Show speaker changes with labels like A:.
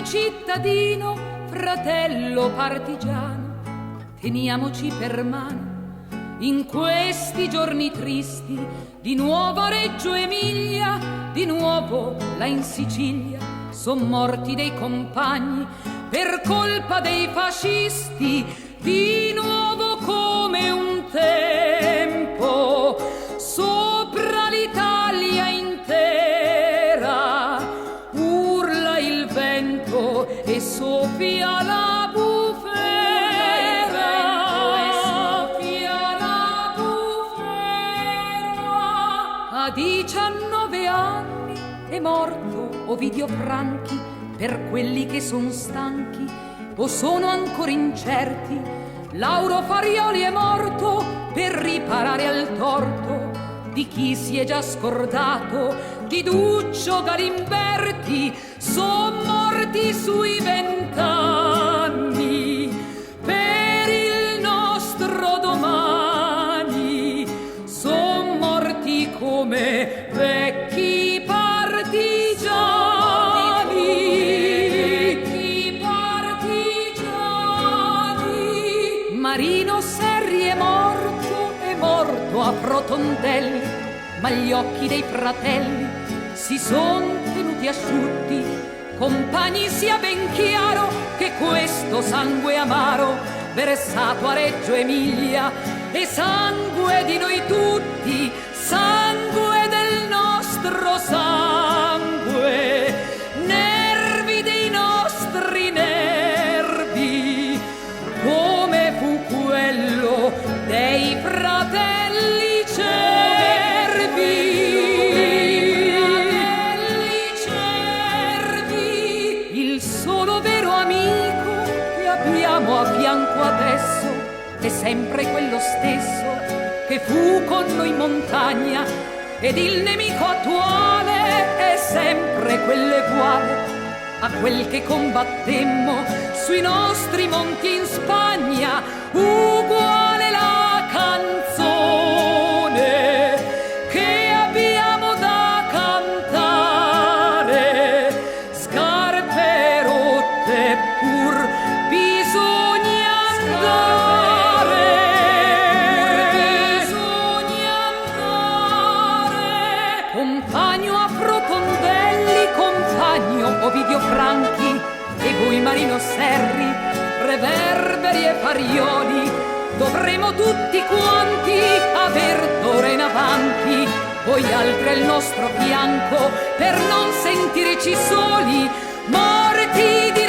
A: Mio cittadino, fratello partigiano, teniamoci per mano in questi giorni tristi, di nuovo a Reggio Emilia, di nuovo là in Sicilia, son morti dei compagni per colpa dei fascisti, di nuovo come un tempo, sopra l'Italia intera, urla il vento e soffia la bufera. A 19 anni è morto Ovidio Franchi, per quelli che son stanchi o sono ancora incerti. Lauro Farioli è morto per riparare al torto di chi si è già scordato di Duccio Galimberti. Son morti sui 20 anni per il nostro domani, son morti come vecchi partigiani, vecchi partigiani. Marino Serri è morto a Frotondelli, ma gli occhi dei fratelli si son tenuti asciutti. Compagni, sia ben chiaro che questo sangue amaro versato a Reggio Emilia è sangue di noi tutti, sangue del nostro sangue, nervi dei nostri nervi, come fu quello dei fratelli cervi. Il solo vero amico che abbiamo a fianco adesso è sempre quello stesso che fu con noi in montagna, ed il nemico attuale è sempre quell'eguale a quel che combattemmo sui nostri monti in Spagna. Uguale la canzone che abbiamo da cantare, scarpe rotte pur bisogna andare, compagno Afrotondelli, compagno Ovidio Franchi, e voi Marino Serri, Reverberi e Farioli, dovremo tutti quanti aver d'ora in avanti voi altri al nostro fianco per non sentirci soli, morti di